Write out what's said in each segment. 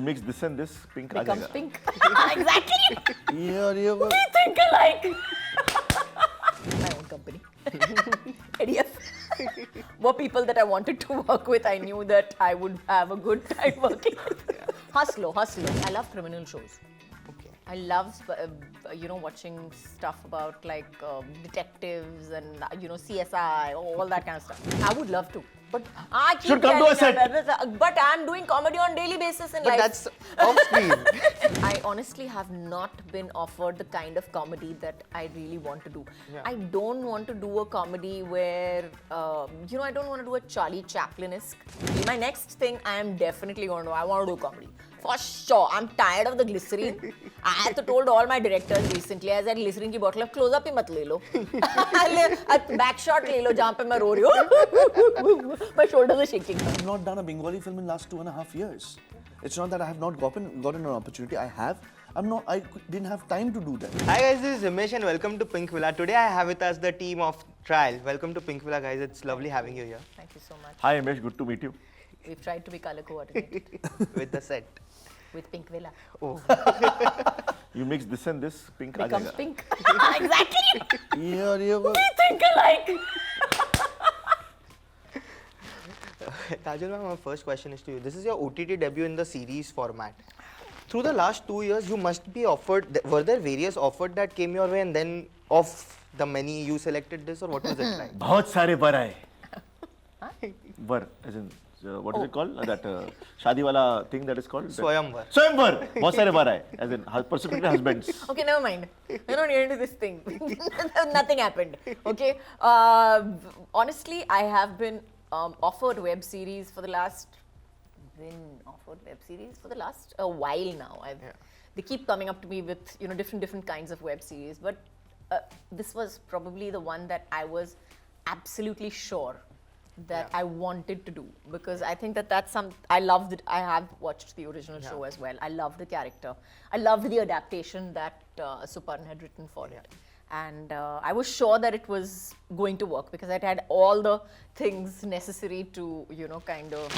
mix this and this, pink aa becomes jayega. pink. Exactly. ये और ये वो. We think alike. My own company. ADF. Were people that I wanted to work with. I knew that I would have a good time working with. Hustler. I love criminal shows. I love, watching stuff about like detectives and CSI, all that kind of stuff. I would love to, but I keep Should come to a set. But I'm doing comedy on daily basis in life. But that's off screen. I honestly have not been offered the kind of comedy that I really want to do. Yeah. I don't want to do a comedy where, I don't want to do a Charlie Chaplin-esque. My next thing I am definitely going to do, I want to do comedy. For sure. I'm tired of the glycerine. I had told all my directors recently, I said, glycerine की bottle close up ही मत ले लो. Back shot ले लो जहाँ पे मैं रो रही हूँ. My shoulders are shaking. I've not done a Bengali film in last 2.5 years. It's not that I have not gotten an opportunity. I have. I didn't have time to do that. Hi guys, this is Ramesh and welcome to Pinkvilla. Today I have with us the team of Trial. Welcome to Pinkvilla guys. It's lovely having you here. Thank you so much. Hi Ramesh, good to meet you. We've tried to be color coordinated With the set. with Pinkvilla. Oh. You mix this and this, pink aa Becomes jayega. pink. Exactly. ये और ये वो. We think alike. Kajol, my first question is to you. This is your OTT debut in the series format. Through the last 2 years, you must be offered, were there various offers that came your way and then of the many you selected this or what was it like? बहुत सारे बर आए. बर, as in, what is it called? That शादी वाला thing that is called? Swayamvar. Swayamvar. बहुत सारे बर आए. As in, prospective husbands. Okay, never mind. We're not getting into this thing. Nothing happened. Okay. Honestly, I have been offered web series for the last. A while now. They keep coming up to me with different kinds of web series, but this was probably the one that I was absolutely sure that I wanted to do, because I think that's I loved it. I have watched the original show as well. I love the character. I loved the adaptation that Suparn had written for it. And I was sure that it was going to work because it had all the things necessary to, kind of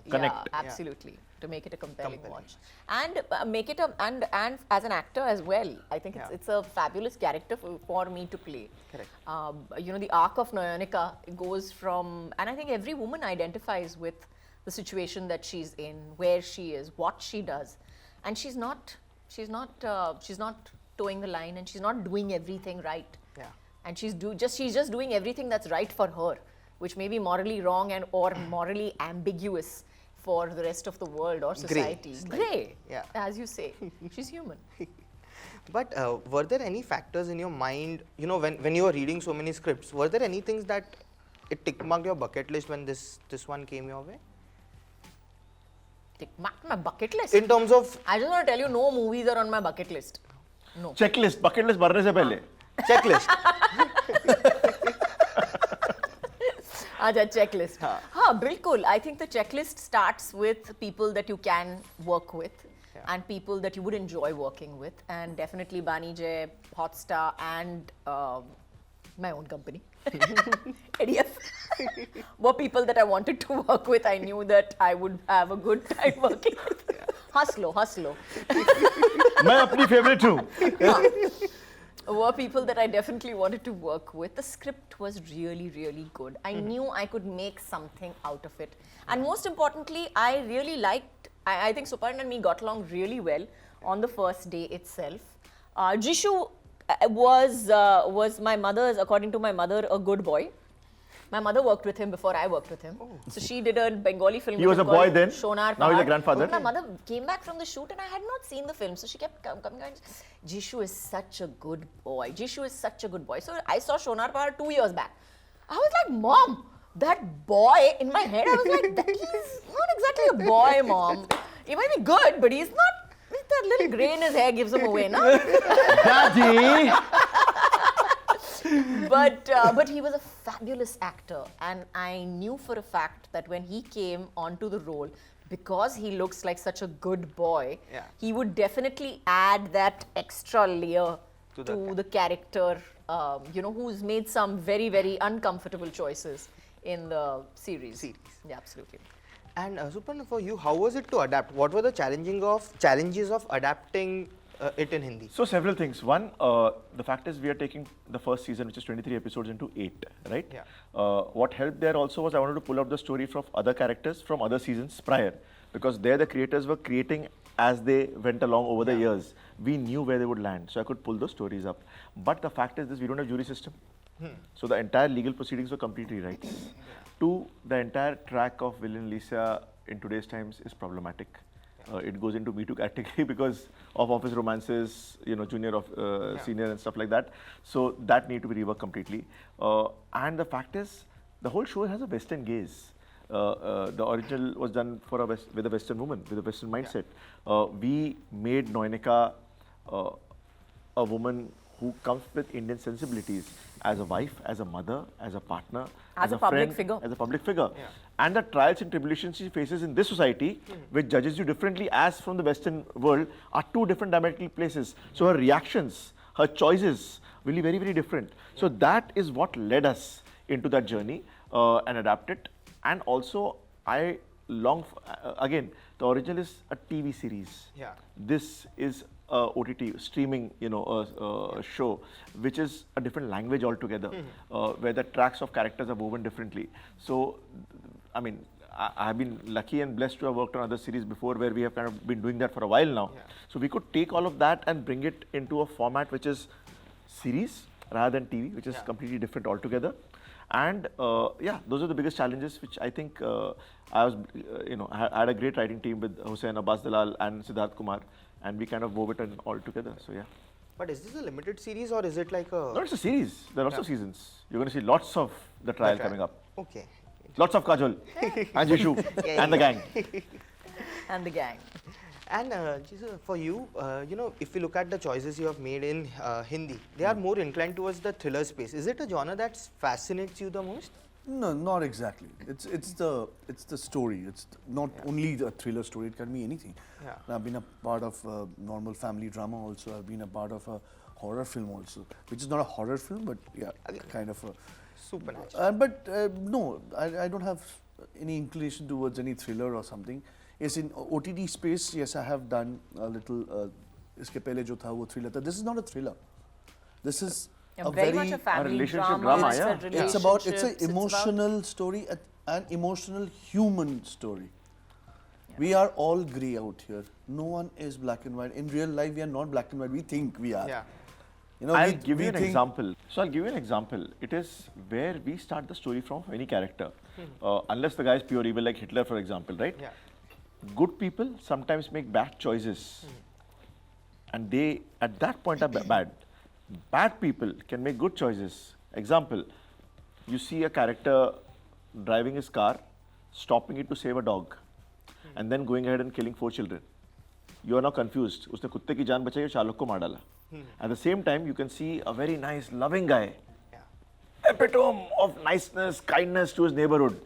Connect. Yeah, absolutely, to make it a compelling watch, and make it and as an actor as well. I think it's a fabulous character for me to play. Correct. The arc of Nayanika goes from, and I think every woman identifies with the situation that she's in, where she is, what she does, and she's not towing the line, and she's not doing everything right. Yeah. And she's just doing everything that's right for her, which may be morally wrong or morally ambiguous for the rest of the world or society. Grey, as you say. She's human. But were there any factors in your mind, when you were reading so many scripts, were there any things that it tick-marked your bucket list when this one came your way? Tick-marked my bucket list? In terms of... I just want to tell you, no movies are on my bucket list. No. Checklist, bucket list भरने से पहले. Checklist. Checklist. हाँ, बिल्कुल. I think the checklist starts with people that you can work with and people that you would enjoy working with, and definitely Bani Jay, Hotstar, and my own company. ADF. Were people that I wanted to work with. I knew that I would have a good time working with. Hustler. मैं अपनी favorite हूँ. Were people that I definitely wanted to work with. The script was really, really good. I knew I could make something out of it. And most importantly, I really liked, I think Suparn and me got along really well on the first day itself. Jisshu was my mother's, according to my mother, a good boy. My mother worked with him before I worked with him. So she did a Bengali film. He was a boy then. Shonar Now he's a grandfather. My mother came back from the shoot and I had not seen the film. So she kept coming and Jisshu is such a good boy. Jisshu is such a good boy. So I saw Shonar Pahar 2 years back. I was like, Mom, that boy, in my head, I was like, he's not exactly a boy, Mom. He might be good, but he's not, that little grey in his hair gives him away, no? Daddy! But he was a fabulous actor, and I knew for a fact that when he came onto the role, because he looks like such a good boy, he would definitely add that extra layer to the character, who's made some very, very uncomfortable choices in the series. Yeah, absolutely. And Suparn, for you, how was it to adapt? What were the challenges of adapting it in Hindi? So several things. One, the fact is we are taking the first season, which is 23 episodes, into 8, right? Yeah. What helped there also was I wanted to pull out the story from other characters from other seasons prior, because there the creators were creating as they went along over the years. We knew where they would land, so I could pull those stories up. But the fact is this, we don't have jury system. So the entire legal proceedings were complete rewrites. Two, the entire track of Villain Lisa in today's times is problematic. It goes into Me Too category because of office romances, junior of senior and stuff like that. So that need to be reworked completely. And the fact is, the whole show has a Western gaze. The original was done for with a Western woman, with a Western mindset. We made Noinika a woman who comes with Indian sensibilities as a wife, as a mother, as a partner, as a public figure. As a public figure. And the trials and tribulations she faces in this society, which judges you differently as from the Western world, are two different diametrical places. So her reactions, her choices will be very, very different. So that is what led us into that journey and adapt it. And also, I long, again, the original is a TV series. Yeah. This is a OTT streaming, show, which is a different language altogether, where the tracks of characters are woven differently. So, I mean, I have been lucky and blessed to have worked on other series before where we have kind of been doing that for a while now. Yeah. So we could take all of that and bring it into a format which is series rather than TV, which is completely different altogether. And those are the biggest challenges which I think I was, I had a great writing team with Hussain, Abbas Dalal and Siddharth Kumar, and we kind of wove it in all together. So yeah. But is this a limited series or is it like a... No, it's a series. There are lots of seasons. You're going to see lots of the trial coming up. Okay. Lots of Kajol and Jisshu and the gang. And the gang. And Jisshu, for you, if you look at the choices you have made in Hindi, they are more inclined towards the thriller space. Is it a genre that fascinates you the most? No, not exactly. It's the story. It's not only the thriller story. It can be anything. Yeah. I've been a part of a normal family drama also. I've been a part of a horror film also, which is not a horror film, but kind of a supernatural. No, I don't have any inclination towards any thriller or something. Yes, in OTT space, yes, I have done a little. Iske pehle jo tha wo thriller tha. This is not a thriller. This is a very much a family relationship drama. drama, It's an emotional story, an emotional human story. We are all grey out here. No one is black and white. In real life, we are not black and white. We think we are. Yeah. I'll give you an example. So I'll give you an example. It is where we start the story from any character. Unless the guy is pure evil like Hitler, for example, right? Yeah. Good people sometimes make bad choices. And they, at that point, are bad. Bad people can make good choices. Example, you see a character driving his car, stopping it to save a dog, and then going ahead and killing 4 children. You are now confused. Usne kutte ki jaan bachai aur chalak ko maar dala. At the same time, you can see a very nice, loving guy, epitome of niceness, kindness to his neighborhood,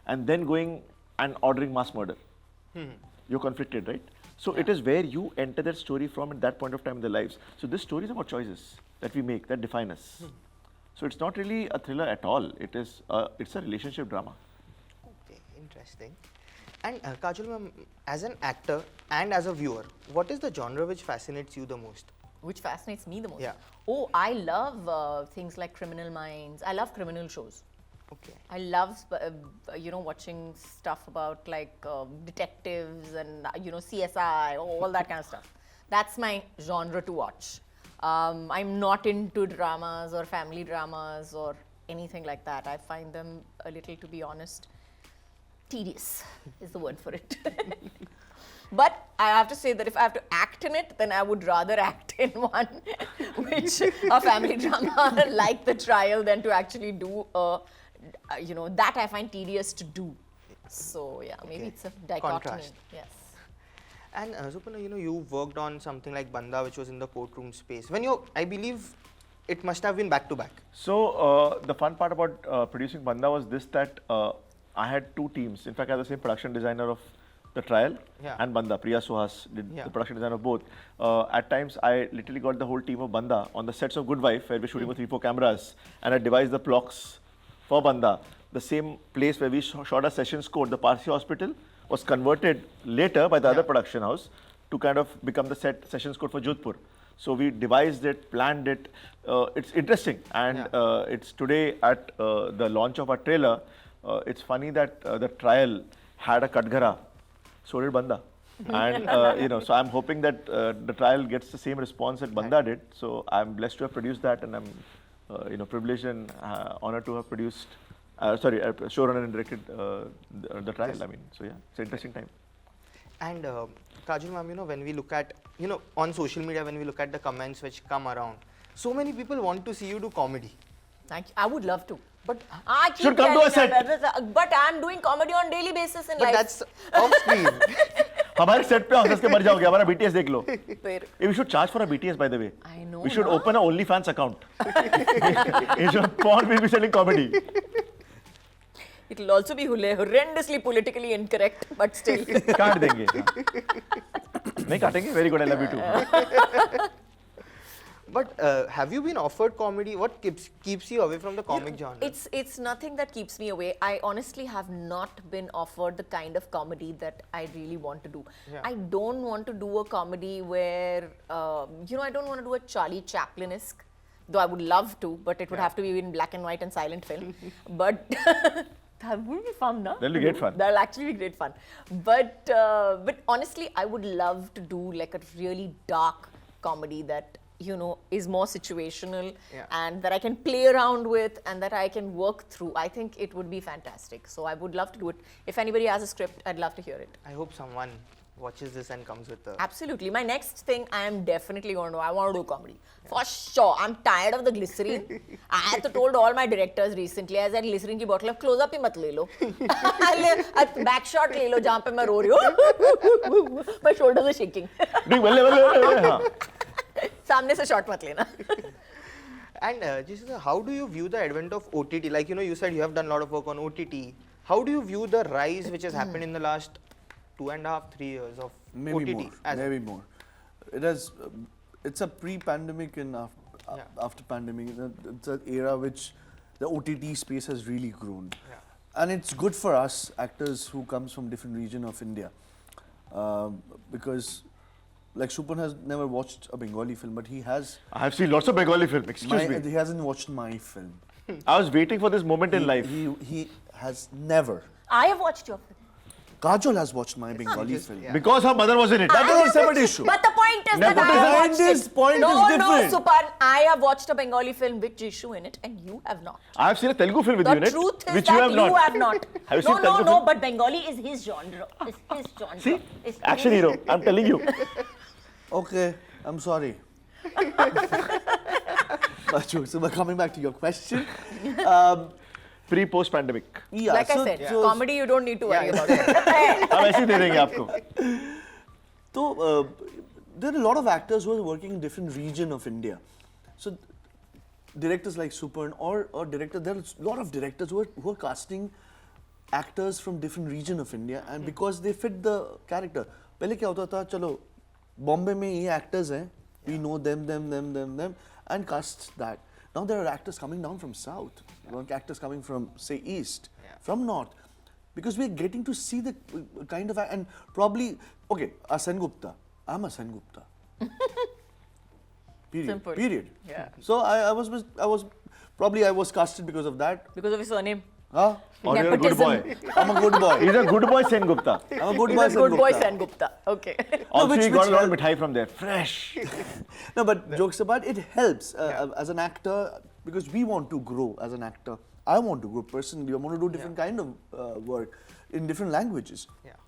and then going and ordering mass murder. You're conflicted, right? So it is where you enter that story from at that point of time in their lives. So this story is about choices that we make, that define us. So it's not really a thriller at all. It's a relationship drama. Okay, interesting. And Kajol ma'am, as an actor and as a viewer, what is the genre which fascinates you the most? Which fascinates me the most? Yeah. Oh, I love things like Criminal Minds. I love criminal shows. Okay. I love, watching stuff about like detectives and, CSI, all that kind of stuff. That's my genre to watch. I'm not into dramas or family dramas or anything like that. I find them a little, to be honest, tedious is the word for it. But I have to say that if I have to act in it, then I would rather act in one which a family drama like The Trial than to actually do that I find tedious to do. So yeah, maybe it's a dichotomy. Contrast. Yes. And Suparn, you worked on something like Banda, which was in the courtroom space. I believe it must have been back to back. So the fun part about producing Banda was this, that I had 2 teams. In fact, I had the same production designer of The Trial and Banda. Priya Suhas did the production design of both. At times, I literally got the whole team of Banda on the sets of Good Wife, where we're shooting with 3-4 cameras, and I devised the blocks for Banda. The same place where we shot our sessions code, the Parsi Hospital, was converted later by the other production house to kind of become the sessions code for Jodhpur. So we devised it, planned it. It's interesting, and it's today at the launch of our trailer. It's funny that the trial had a Katghara, so did Banda. And so I'm hoping that the trial gets the same response that Banda did. So I'm blessed to have produced that, and I'm privileged and honored to have produced. Showrunner and directed the trial. I mean, so yeah, it's an interesting time. And Kajol ma'am, when we look at, on social media, when we look at the comments which come around, so many people want to see you do comedy. Thank you. I would love to. But I keep should come to a set. But I'm doing comedy on daily basis in life. But that's off screen. हमारे set पे हंस के मर जाओगे हमारा BTS देख लो. फिर We should charge for a BTS, by the way. I know. We should na? open an OnlyFans account. In your porn, we'll be selling comedy. It will also be horrendously politically incorrect, but still. काट देंगे. नहीं काटेंगे. Very good. I love you too. But have you been offered comedy? What keeps you away from the comic genre? It's nothing that keeps me away. I honestly have not been offered the kind of comedy that I really want to do. Yeah. I don't want to do a comedy where, I don't want to do a Charlie Chaplin-esque, though I would love to, but it would have to be in black and white and silent film. But that would be fun, no? That'll be great fun. That'll actually be great fun. But honestly, I would love to do like a really dark comedy that is more situational and that I can play around with and that I can work through. I think it would be fantastic. So I would love to do it. If anybody has a script, I'd love to hear it. I hope someone watches this and comes with a... Absolutely. My next thing I am definitely going to do, I want to do comedy. For sure. I'm tired of the glycerine. I had told all my directors recently, I said, glycerine की bottle close up ही मत ले लो. Back shot ले लो जहाँ पे मैं रो रही हूँ. My shoulders are shaking. सामने से shot मत लेना. And Jisshu sir, how do you view the advent of OTT? Like, you said you have done a lot of work on OTT. How do you view the rise which has happened in the last 2.5, 3 years of Maybe OTT? more. Maybe more. It's a pre-pandemic and after pandemic. It's an era which the OTT space has really grown. Yeah. And it's good for us actors who comes from different region of India. Because like Suparn has never watched a Bengali film, but he has. I have seen lots of Bengali films. Excuse me. He hasn't watched my film. I was waiting for this moment in life. He has never. I have watched your film. Kajol has watched my Bengali film. Yeah. Because her mother was in it. That was a separate issue. But the point is that I have watched This it. point is different. No, Suparn, I have watched a Bengali film with Jisshu in it and you have not. I have seen a Telugu film with you in The it, truth is which that you have not. Have you seen Telugu film? But Bengali is his genre. It's his genre. See? It's Action hero. I'm telling you. Okay, I'm sorry. So we're coming back to your question. Pre-post pandemic. Yeah, Like I said, comedy you don't need to worry about it. हम ऐसे ही दे देंगे आपको. So there are a lot of actors who are working in different region of India. So directors like Suparn or directors, there are a lot of directors who are casting actors from different region of India, and because they fit the character. पहले क्या होता था, चलो बॉम्बे में ये actors हैं, we know them, and cast that. Now there are actors coming down from south, actors coming from say east, from north, because we're getting to see the kind of and probably okay, a Sengupta. I'm a Sengupta. Period. Simple. Period. Yeah. So I was casted because of that. Because of his surname. Huh? Or you're a good boy. I'm a good boy. He's a good boy, Sengupta. I'm a good He's boy. a good boy, Sengupta. Sengupta. Okay. Also, which he got a lot of helped. mithai from there. Fresh. No, but jokes apart, it helps as an actor because we want to grow as an actor. I want to grow personally. I want to do different kind of work in different languages. Yeah.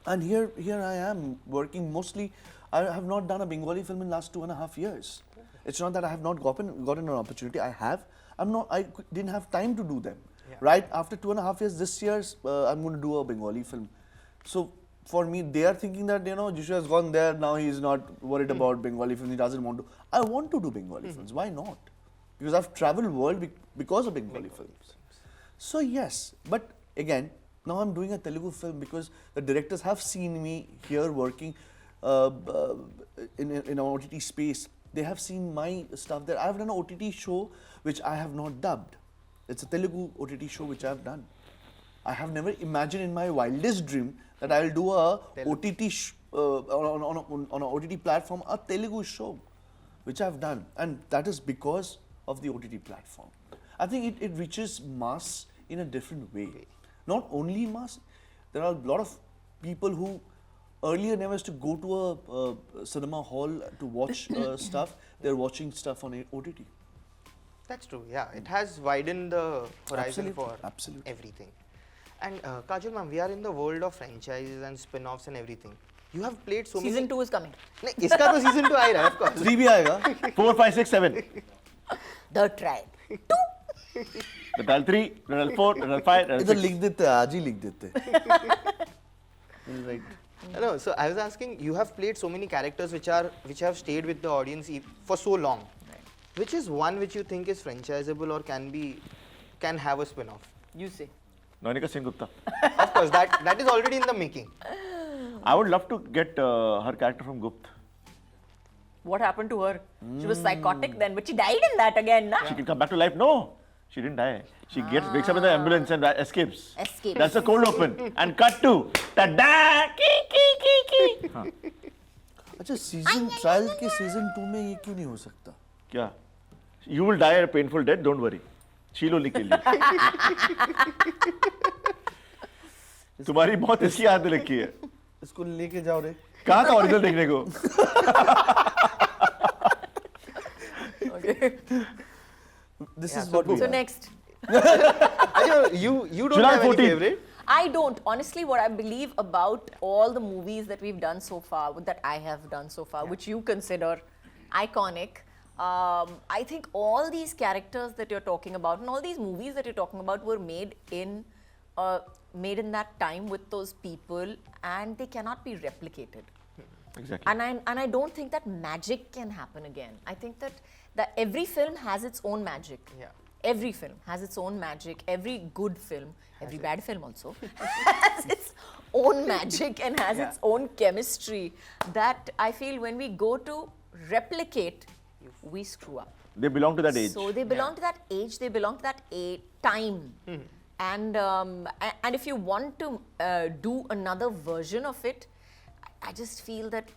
And here I am working mostly. I have not done a Bengali film in last 2.5 years. It's not that I have not gotten an opportunity. I have. I didn't have time to do them. Yeah. Right after 2.5 years, this year I'm going to do a Bengali film. So for me, they are thinking that Jisshu has gone there. Now he is not worried about Bengali films. He doesn't want to. I want to do Bengali films. Why not? Because I've traveled world because of Bengali films. So yes, but again, now I'm doing a Telugu film because the directors have seen me here working in an OTT space. They have seen my stuff there. I've done an OTT show which I have not dubbed. It's a Telugu OTT show which I have done. I have never imagined in my wildest dream that I'll do a OTT on an OTT platform, a Telugu show, which I've done, and that is because of the OTT platform. I think it reaches mass in a different way. Not only mass, there are a lot of people who earlier never used to go to a cinema hall to watch stuff. They're watching stuff on OTT. That's true, yeah. It has widened the horizon for Absolutely. everything. And Kajol ma'am, we are in the world of franchises and spin-offs and everything. You have played so Season many... 2 is coming. No, iska to season 2 aa raha hai, of course. 3 bhi aayega. 4, 5, 6, 7. The Tribe. The Dial 3, the Dial 4, the Dial 5, the Dial इधर 6. लिख देते हैं, आज ही लिख देते हैं. Right. No, so I was asking, you have played so many characters which have stayed with the audience for so long. Which is one which you think is franchisable or can have a spin-off? You say. Jisshu Sengupta. Of course, that is already in the making. I would love to get her character from Gupt. What happened to her? She was psychotic then, but she died in that again, na? She can come back to life. No, she didn't die. She wakes up in the ambulance and escapes. Escapes. That's a cold open. And cut to ta-da! Ki. हाँ. अच्छा season trial के season 2 में ये क्यों नहीं हो सकता? क्या? You will die a painful death. Don't worry. She'll only kill you. तुम्हारी मौत इसकी हाथ में लिखी है. इसको लेके जाओ रे. कहाँ था ओरिजिनल देखने को? Okay. This is what we So are. next. You don't July have any 14th. favorite? I don't. Honestly, what I believe about all the movies that we've done so far, that I have done so far, which you consider iconic, I think all these characters that you're talking about and all these movies that you're talking about were made in that time with those people, and they cannot be replicated. Exactly. And I don't think that magic can happen again. I think that every film has its own magic. Yeah. Every film has its own magic. Every good film, every bad film also, has its own magic and has its own chemistry that I feel when we go to replicate, we screw up. They belong to that age. So they belong to that age, they belong to that time. And if you want to do another version of it, I just feel that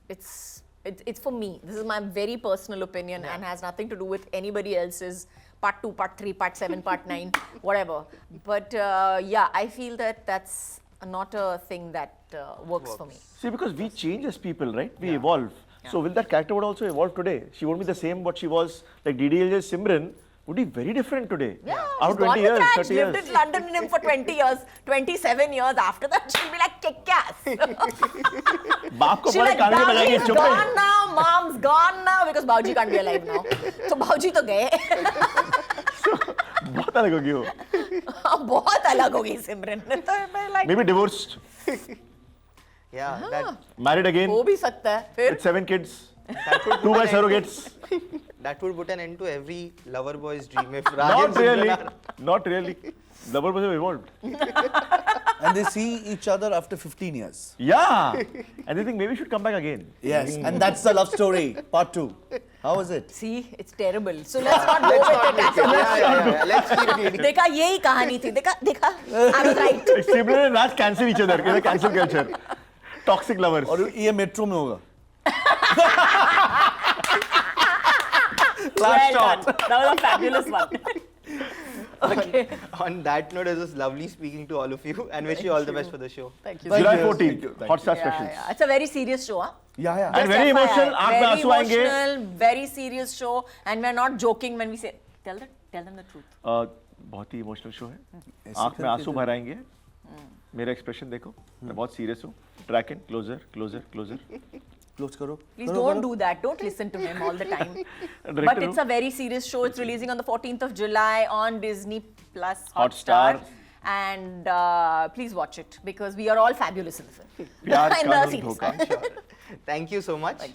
it's for me. This is my very personal opinion and has nothing to do with anybody else's part 2, part 3, part 7, part 9, whatever. But yeah, I feel that that's not a thing that works for me. See, because we change as people, right? We evolve. So will that character would also evolve today? She won't be the same what she was, like DDLJ Simran would be very different today. Yeah, After he's 20 gone years, with that. 30 She years. lived in London with him for 20 years, 27 years. After that, she'll be like, kick-ass. बाप को She'll बड़े like, कान में बजाएंगे Bauji's चुप gone रहे. now, mom's gone now, because Bauji can't be alive now. So Bauji to gaye. बहुत अलग होगी वो. बहुत अलग होगी सिमरन. तो मैं like, Maybe divorced, Yeah, that married again, हो भी सकता है. फिर with 7 kids, would 2 by put an surrogates. that would put an end to every lover boy's dream if Raj Not and really. Simran are- Not really. The world was evolved. And they see each other after 15 years. Yeah. And they think maybe we should come back again. Yes, and that's the love story, part 2. How was it? see, it's terrible. So let's not go with it. That's Yeah. Let's keep reading. देखा यही कहानी थी. देखा. I was right. Simran and Raj cancel each other. It's a cancel culture. Toxic lovers. और ये metro में होगा. Well done. That was a fabulous one. Okay. On that note, it was lovely speaking to all of you and wish you all the best for the show. Thank you. Thank July you. 14th, Thank you. Thank Hotstar Yeah, specials. yeah. It's a very serious show, huh? Yeah, yeah. And very Just emotional, FYI, आँख में very आंसू आएंगे. emotional, very serious show, and we're not joking when we say, tell them the truth. बहुत ही emotional show है. आँख में आंसू भर आएंगे. मेरा एक्सप्रेशन देखो. मैं बहुत सीरियस हूँ. Track in, closer. Close करो. Please don't do that. Don't listen to him all the time. But Director it's a very serious show. It's releasing on the 14th of July on Disney Plus Hotstar. Hotstar. And please watch it because we are all fabulous in the film. प्यार In the कानून series. धोखा. Thank you so much.